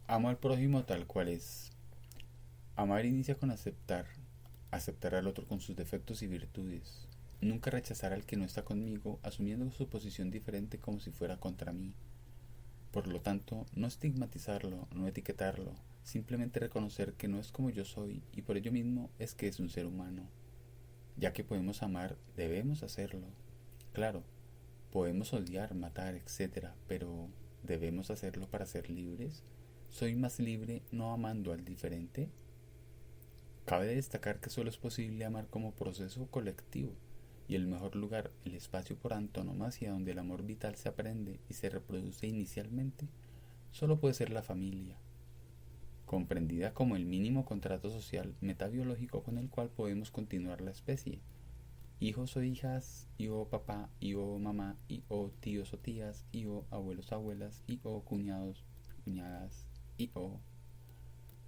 Amo al prójimo tal cual es. Amar inicia con aceptar al otro con sus defectos y virtudes. Nunca rechazar al que no está conmigo, asumiendo su posición diferente como si fuera contra mí. Por lo tanto, no estigmatizarlo, no etiquetarlo, simplemente reconocer que no es como yo soy y por ello mismo es que es un ser humano. Ya que podemos amar, debemos hacerlo. Claro, podemos odiar, matar, etcétera, pero ¿debemos hacerlo para ser libres? ¿Soy más libre no amando al diferente? Cabe destacar que solo es posible amar como proceso colectivo, y el mejor lugar, el espacio por antonomasia donde el amor vital se aprende y se reproduce inicialmente, solo puede ser la familia, comprendida como el mínimo contrato social metabiológico con el cual podemos continuar la especie. Hijos o hijas, y o papá, y o mamá, y o tíos o tías, y o abuelos abuelas, y o cuñados, cuñadas, y o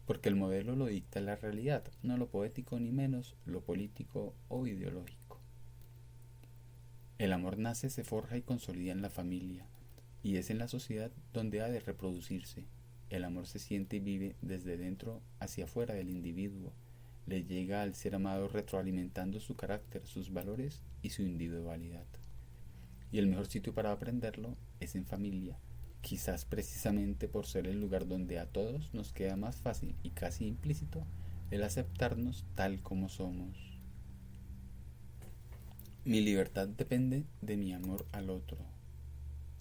porque el modelo lo dicta la realidad, no lo poético ni menos lo político o ideológico. El amor nace, se forja y consolida en la familia, y es en la sociedad donde ha de reproducirse. El amor se siente y vive desde dentro hacia afuera del individuo. Le llega al ser amado retroalimentando su carácter, sus valores y su individualidad. Y el mejor sitio para aprenderlo es en familia, quizás precisamente por ser el lugar donde a todos nos queda más fácil y casi implícito el aceptarnos tal como somos. Mi libertad depende de mi amor al otro.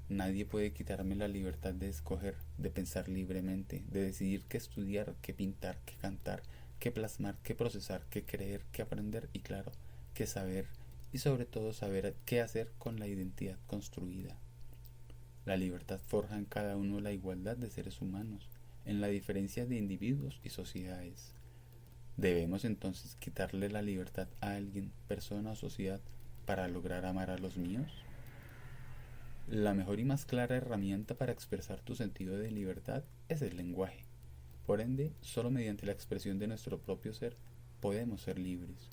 Nadie puede quitarme la libertad de escoger, de pensar libremente, de decidir qué estudiar, qué pintar, qué cantar, qué plasmar, qué procesar, qué creer, qué aprender y claro, qué saber y sobre todo saber qué hacer con la identidad construida. La libertad forja en cada uno la igualdad de seres humanos, en la diferencia de individuos y sociedades. ¿Debemos entonces quitarle la libertad a alguien, persona o sociedad para lograr amar a los míos? La mejor y más clara herramienta para expresar tu sentido de libertad es el lenguaje. Por ende, solo mediante la expresión de nuestro propio ser podemos ser libres.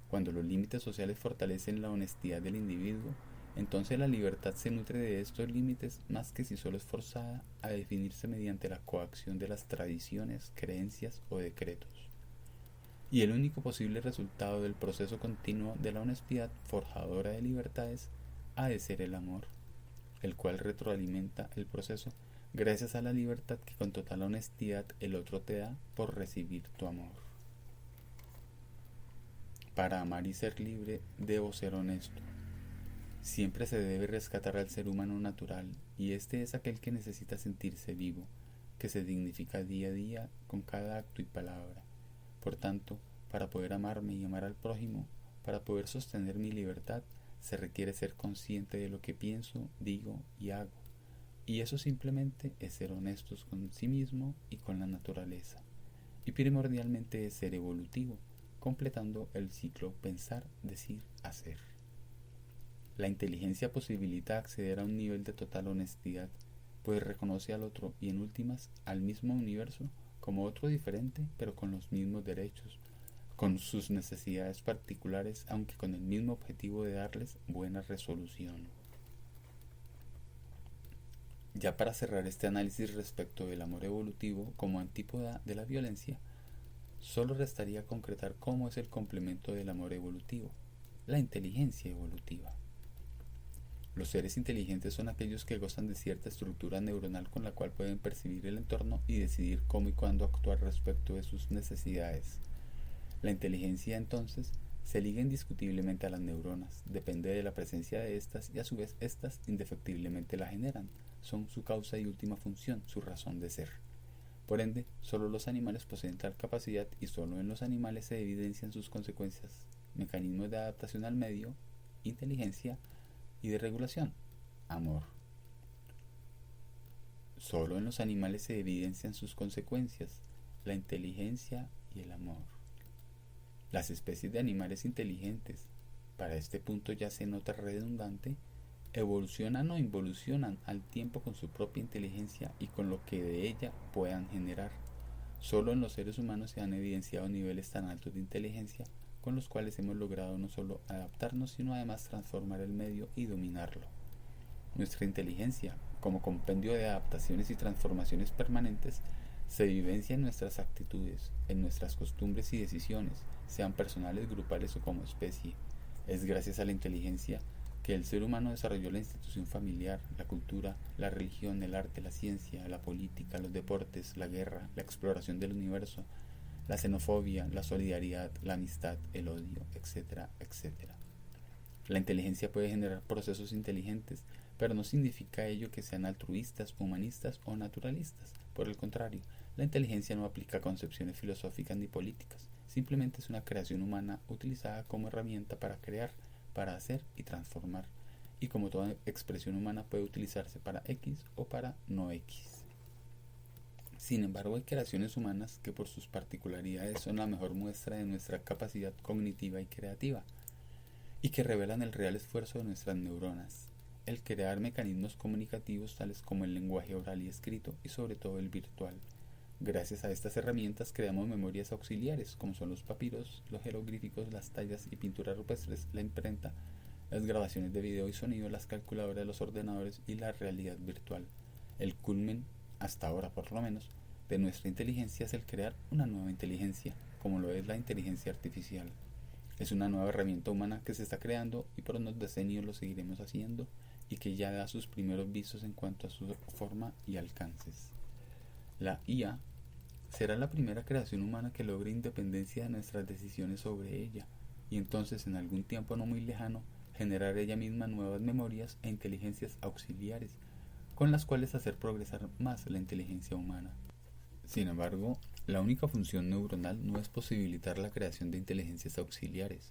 Cuando los límites sociales fortalecen la honestidad del individuo, entonces la libertad se nutre de estos límites más que si solo es forzada a definirse mediante la coacción de las tradiciones, creencias o decretos. Y el único posible resultado del proceso continuo de la honestidad forjadora de libertades ha de ser el amor, el cual retroalimenta el proceso gracias a la libertad que con total honestidad el otro te da por recibir tu amor. Para amar y ser libre debo ser honesto. Siempre se debe rescatar al ser humano natural, y este es aquel que necesita sentirse vivo, que se dignifica día a día con cada acto y palabra. Por tanto, para poder amarme y amar al prójimo, para poder sostener mi libertad, se requiere ser consciente de lo que pienso, digo y hago. Y eso simplemente es ser honestos con sí mismo y con la naturaleza. Y primordialmente es ser evolutivo, completando el ciclo pensar, decir, hacer. La inteligencia posibilita acceder a un nivel de total honestidad, pues reconoce al otro y en últimas al mismo universo como otro diferente pero con los mismos derechos, con sus necesidades particulares aunque con el mismo objetivo de darles buena resolución. Ya para cerrar este análisis respecto del amor evolutivo como antípoda de la violencia, solo restaría concretar cómo es el complemento del amor evolutivo, la inteligencia evolutiva. Los seres inteligentes son aquellos que gozan de cierta estructura neuronal con la cual pueden percibir el entorno y decidir cómo y cuándo actuar respecto de sus necesidades. La inteligencia, entonces, se liga indiscutiblemente a las neuronas, depende de la presencia de estas y a su vez estas indefectiblemente la generan, son su causa y última función, su razón de ser. Por ende, solo los animales poseen tal capacidad y solo en los animales se evidencian sus consecuencias, mecanismos de adaptación al medio, inteligencia y de regulación, amor. Solo en los animales se evidencian sus consecuencias, la inteligencia y el amor. Las especies de animales inteligentes, para este punto ya se nota redundante, evolucionan o involucionan al tiempo con su propia inteligencia y con lo que de ella puedan generar. Solo en los seres humanos se han evidenciado niveles tan altos de inteligencia con los cuales hemos logrado no solo adaptarnos, sino además transformar el medio y dominarlo. Nuestra inteligencia, como compendio de adaptaciones y transformaciones permanentes, Se vivencia en nuestras actitudes, en nuestras costumbres y decisiones, sean personales, grupales o como especie. Es gracias a la inteligencia que el ser humano desarrolló la institución familiar, la cultura, la religión, el arte, la ciencia, la política, los deportes, la guerra, la exploración del universo, la xenofobia, la solidaridad, la amistad, el odio, etcétera, etcétera. La inteligencia puede generar procesos inteligentes, pero no significa ello que sean altruistas, humanistas o naturalistas. Por el contrario, la inteligencia no aplica concepciones filosóficas ni políticas, simplemente es una creación humana utilizada como herramienta para crear, para hacer y transformar, y como toda expresión humana puede utilizarse para X o para no X. Sin embargo, hay creaciones humanas que por sus particularidades son la mejor muestra de nuestra capacidad cognitiva y creativa, y que revelan el real esfuerzo de nuestras neuronas, el crear mecanismos comunicativos tales como el lenguaje oral y escrito, y sobre todo el virtual. Gracias a estas herramientas creamos memorias auxiliares, como son los papiros, los jeroglíficos, las tallas y pinturas rupestres, la imprenta, las grabaciones de video y sonido, las calculadoras, los ordenadores y la realidad virtual. El culmen, hasta ahora por lo menos, de nuestra inteligencia es el crear una nueva inteligencia, como lo es la inteligencia artificial. Es una nueva herramienta humana que se está creando y por unos decenios lo seguiremos haciendo, y que ya da sus primeros visos en cuanto a su forma y alcances. La IA será la primera creación humana que logre independencia de nuestras decisiones sobre ella, y entonces en algún tiempo no muy lejano generar ella misma nuevas memorias e inteligencias auxiliares, con las cuales hacer progresar más la inteligencia humana. Sin embargo, la única función neuronal no es posibilitar la creación de inteligencias auxiliares.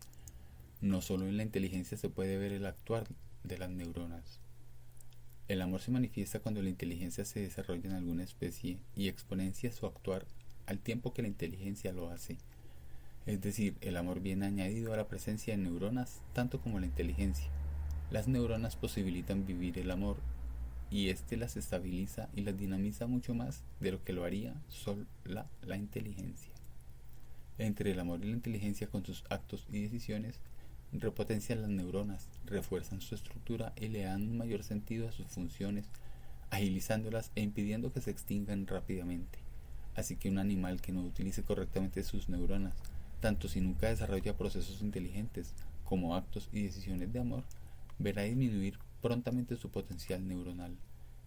No solo en la inteligencia se puede ver el actuar de las neuronas. El amor se manifiesta cuando la inteligencia se desarrolla en alguna especie y exponencia su actuar al tiempo que la inteligencia lo hace. Es decir, el amor viene añadido a la presencia de neuronas tanto como la inteligencia. Las neuronas posibilitan vivir el amor y éste las estabiliza y las dinamiza mucho más de lo que lo haría sola la inteligencia. Entre el amor y la inteligencia con sus actos y decisiones, repotencian las neuronas, refuerzan su estructura y le dan un mayor sentido a sus funciones, agilizándolas e impidiendo que se extingan rápidamente. Así que un animal que no utilice correctamente sus neuronas, tanto si nunca desarrolla procesos inteligentes como actos y decisiones de amor, verá disminuir prontamente su potencial neuronal,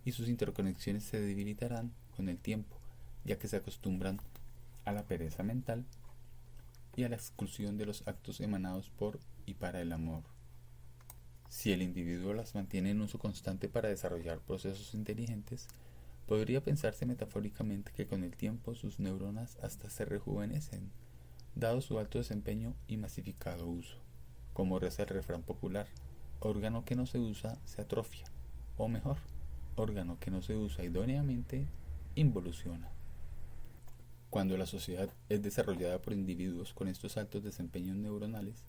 y sus interconexiones se debilitarán con el tiempo, ya que se acostumbran a la pereza mental y a la exclusión de los actos emanados por y para el amor. Si el individuo las mantiene en uso constante para desarrollar procesos inteligentes, podría pensarse metafóricamente que con el tiempo sus neuronas hasta se rejuvenecen, dado su alto desempeño y masificado uso. Como reza el refrán popular, órgano que no se usa se atrofia, o mejor, órgano que no se usa idóneamente involuciona. Cuando la sociedad es desarrollada por individuos con estos altos desempeños neuronales,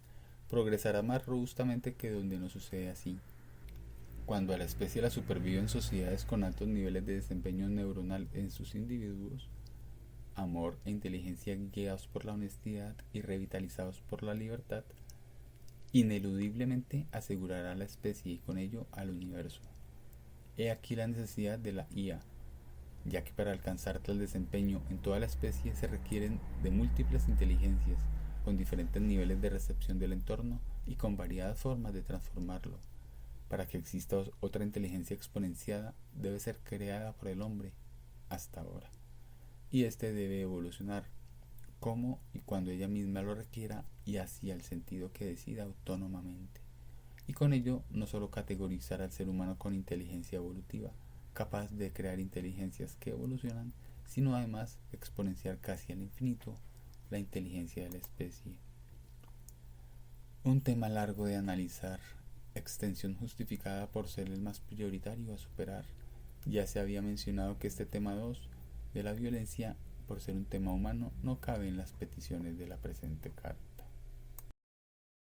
progresará más robustamente que donde no sucede así. Cuando a la especie la supervive en sociedades con altos niveles de desempeño neuronal en sus individuos, amor e inteligencia guiados por la honestidad y revitalizados por la libertad, ineludiblemente asegurará a la especie y con ello al universo. He aquí la necesidad de la IA, ya que para alcanzar tal desempeño en toda la especie se requieren de múltiples inteligencias, con diferentes niveles de recepción del entorno y con variadas formas de transformarlo. Para que exista otra inteligencia exponenciada, debe ser creada por el hombre, hasta ahora, y éste debe evolucionar, como y cuando ella misma lo requiera y hacia el sentido que decida autónomamente, y con ello no solo categorizar al ser humano con inteligencia evolutiva, capaz de crear inteligencias que evolucionan, sino además exponenciar casi al infinito la inteligencia de la especie. Un tema largo de analizar, extensión justificada por ser el más prioritario a superar. Ya se había mencionado que este tema 2 de la violencia, por ser un tema humano, no cabe en las peticiones de la presente carta.